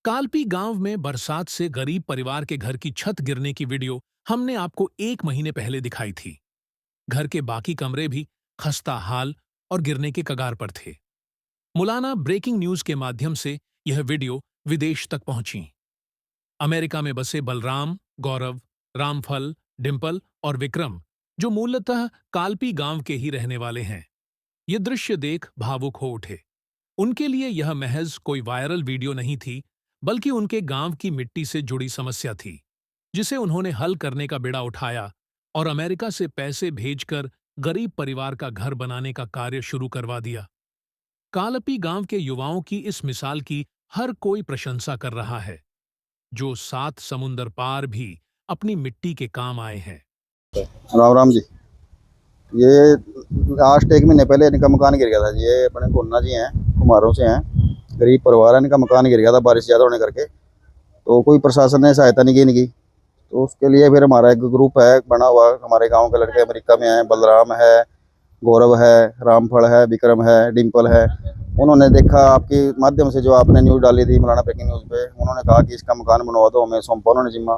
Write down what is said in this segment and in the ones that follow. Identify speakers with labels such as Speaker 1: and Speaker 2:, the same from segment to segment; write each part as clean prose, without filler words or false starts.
Speaker 1: कालपी गांव में बरसात से गरीब परिवार के घर की छत गिरने की वीडियो हमने आपको 1 महीने पहले दिखाई थी। घर के बाकी कमरे भी खस्ता हाल और गिरने के कगार पर थे। मुलाना ब्रेकिंग न्यूज के माध्यम से यह वीडियो विदेश तक पहुंची। अमेरिका में बसे बलराम, गौरव, रामफल, डिंपल और विक्रम, जो मूलतः कालपी गांव के ही रहने वाले हैं, ये दृश्य देख भावुक हो उठे। उनके लिए यह महज कोई वायरल वीडियो नहीं थी, बल्कि उनके गांव की मिट्टी से जुड़ी समस्या थी, जिसे उन्होंने हल करने का बीड़ा उठाया और अमेरिका से पैसे भेजकर गरीब परिवार का घर बनाने का कार्य शुरू करवा दिया। कालपी गांव के युवाओं की इस मिसाल की हर कोई प्रशंसा कर रहा है, जो 7 समुंदर पार भी अपनी मिट्टी के काम आए हैं।
Speaker 2: राम राम जी। ये लास्ट 1 महीने पहले इनका मकान गिर गया था जी। ये अपने कोन्ना जी हैं, कुम्हारों से हैं, गरीब परिवार है। इनका मकान गिर गया था बारिश ज़्यादा होने करके, तो कोई प्रशासन ने सहायता नहीं की इनकी। तो उसके लिए फिर हमारा एक ग्रुप है बना हुआ। हमारे गांव के लड़के अमेरिका में हैं, बलराम है, गौरव है, रामफल है, विक्रम है, डिम्पल है। उन्होंने देखा आपके माध्यम से जो आपने न्यूज़ डाली थी मुलाना ब्रेकिंग न्यूज़ पे, उन्होंने कहा कि इसका मकान बनवा दो, हमें सौंपा उन्होंने जिम्मा।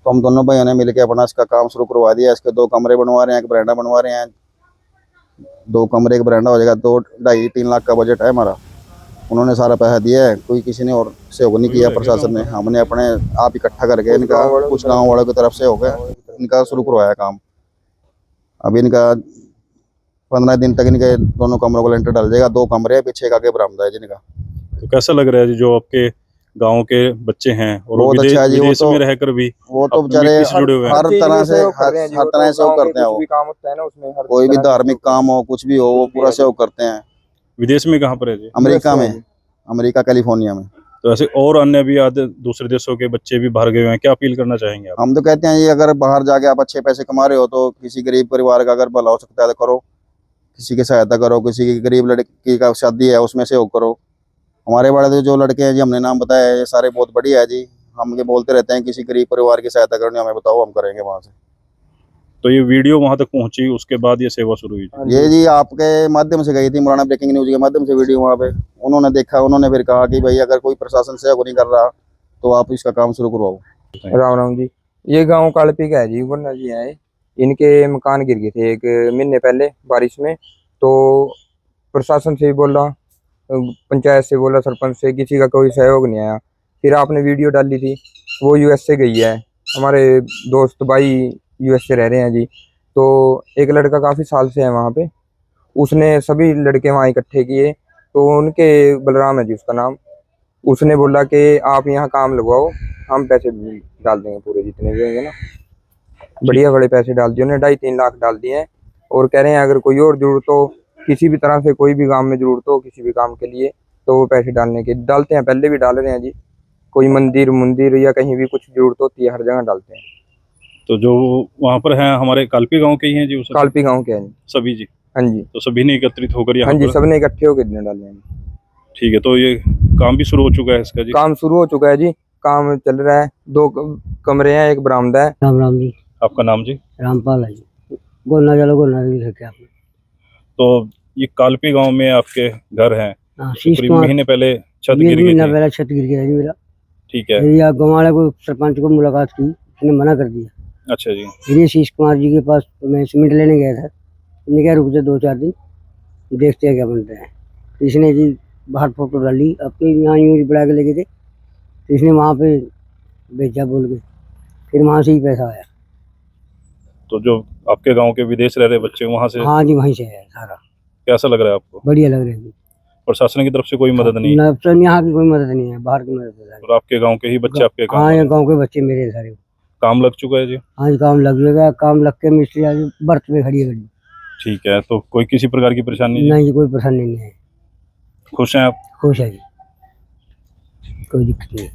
Speaker 2: तो हम दोनों भाइयों ने मिलकर अपना इसका काम शुरू करवा दिया। इसके 2 कमरे बनवा रहे हैं, एक बरांडा बनवा रहे हैं। 2 कमरे एक बरांडा हो जाएगा। 2 ढाई 3 लाख का बजट है हमारा। उन्होंने सारा पैसा दिया है, कोई किसी ने और सहयोग नहीं किया प्रशासन ने। हमने अपने आप इकट्ठा करके इनका कुछ गाँव वालों की तरफ से हो गया, इनका शुरू करवाया काम। अभी इनका 15 दिन तक इनके दोनों कमरों को लेंटर डाल जाएगा। 2 कमरे हैं, पीछे का आगे बरामदा है जिनका।
Speaker 3: तो कैसा लग रहा है जी जो आपके गांव के बच्चे हैं और
Speaker 2: बहुत अच्छा है जी।
Speaker 3: विदेश में रहकर भी
Speaker 2: वो तो बेचारे
Speaker 3: जुड़े हुए हैं।
Speaker 2: हर तरह से सहयोग करते हैं।
Speaker 4: कुछ भी काम होता है ना उसमें हर
Speaker 2: कोई भी
Speaker 4: तरह से
Speaker 2: धार्मिक काम हो, कुछ भी हो, वो पूरा सहयोग करते हैं।
Speaker 3: विदेश में कहाँ पर है जी?
Speaker 2: अमेरिका में, अमेरिका कैलिफोर्निया में।
Speaker 3: तो ऐसे और अन्य भी आधे दूसरे देशों के बच्चे भी बाहर गए हुए हैं, क्या अपील करना चाहेंगे आप?
Speaker 2: हम तो कहते हैं ये अगर बाहर जाके आप अच्छे पैसे कमा रहे हो तो किसी गरीब परिवार का अगर भला हो सकता है तो करो, किसी की सहायता करो। किसी की गरीब लड़की का शादी है उसमें सहयोग करो। हमारे वाले जो लड़के हैं जी, हमने नाम बताया है, ये सारे बहुत बढ़िया है जी। हम ये बोलते रहते हैं किसी गरीब परिवार की सहायता करनी हमें बताओ, हम करेंगे वहाँ से।
Speaker 3: तो ये वीडियो वहां तक पहुंची, उसके बाद ये सेवा शुरू हुई थी?
Speaker 2: ये जी आपके माध्यम से गई थी, मुलाना ब्रेकिंग न्यूज के माध्यम से वीडियो वहाँ पे। उन्होंने देखा, उन्होंने फिर कहा कि भाई अगर कोई प्रशासन सहयोग नहीं कर रहा तो आप इसका काम शुरू करवाओ।
Speaker 4: राम राम जी। ये गांव कालपी का है जी, वरना जी है। इनके मकान गिर गए थे 1 महीने पहले बारिश में। तो प्रशासन से भी बोला, पंचायत से बोला, सरपंच से, किसी का कोई सहयोग नहीं आया। फिर आपने वीडियो डाली थी, वो यूएस से गई है। हमारे दोस्त भाई यूएस से रह रहे हैं जी। तो एक लड़का काफ़ी साल से है वहाँ पे, उसने सभी लड़के वहाँ इकट्ठे किए। तो उनके बलराम है जी उसका नाम। उसने बोला कि आप यहाँ काम लगवाओ, हम पैसे भी डाल देंगे पूरे जितने भी होंगे ना। बढ़िया बड़े पैसे डाल दिए उन्होंने, 2.5-3 लाख डाल दिए हैं। और कह रहे हैं अगर कोई और जरूरत हो, किसी भी तरह से कोई भी गांव में जरूरत हो किसी भी काम के लिए, तो वो पैसे डालने के डालते हैं। पहले भी डाल रहे हैं जी। कोई मंदिर या कहीं भी कुछ जरूरत होती है हर जगह डालते हैं।
Speaker 3: तो जो वहाँ पर हैं हमारे कालपी गांव के ही हैं जी? वो
Speaker 4: कालपी गाँव के हैं जी।
Speaker 3: सभी जी?
Speaker 4: हाँ जी।
Speaker 3: तो सभी ने एकत्रित होकर यहाँ
Speaker 4: हाँ जी,
Speaker 3: पर?
Speaker 4: सबने इकट्ठे होकर दिन डाले हैं।
Speaker 3: ठीक है, तो ये काम भी शुरू हो चुका है इसका जी?
Speaker 4: काम शुरू हो चुका है जी, काम चल रहा है। 2 कमरे हैं, एक बरामदा है।
Speaker 5: राम राम जी।
Speaker 3: आपका नाम जी?
Speaker 5: रामपाल है जी। गोलना चलो गोलना रखे आपने।
Speaker 3: तो ये कालपी गांव में आपके घर हैं, करीब महीने पहले छत गिर गई
Speaker 5: महीना
Speaker 3: थी।
Speaker 5: पहले छत गिर गया जी मेरा।
Speaker 3: ठीक है।
Speaker 5: मेरी गाँव वाले को सरपंच को मुलाकात की, उसने मना कर दिया।
Speaker 3: अच्छा जी।
Speaker 5: फिर ये शीश कुमार जी के पास मैं सीमेंट लेने गया था, उन्होंने कहा रुक जा 2-4 दिन, देखते हैं क्या बनता है। इसने जी बाहर फोटो डाली, अपनी यहाँ यूज बढ़ा के लेके थे, तो इसने वहाँ पे भेजा बोल के, फिर वहाँ से ही पैसा आया।
Speaker 3: तो जो आपके गांव के विदेश रह रहे बच्चे वहाँ से?
Speaker 5: हाँ जी, वहीं से है सारा।
Speaker 3: कैसा लग रहा है आपको?
Speaker 5: बढ़िया लग रहा है जी।
Speaker 3: प्रशासन की तरफ से कोई मदद नहीं?
Speaker 5: यहाँ की कोई मदद नहीं है, बाहर की मदद है।
Speaker 3: और आपके गांव के ही बच्चे आपके गांव?
Speaker 5: हाँ, गाँव के बच्चे मेरे सारे।
Speaker 3: काम लग चुका है जी?
Speaker 5: हाँ जी, काम लग गया। काम लग के मिस्त्री आज बर्थ पे खड़ी है गाड़ी।
Speaker 3: ठीक है, तो कोई किसी प्रकार की परेशानी
Speaker 5: नहीं जी, कोई परेशानी नहीं है।
Speaker 3: खुश हैं आप?
Speaker 5: खुश है जी, कोई दिक्कत नहीं।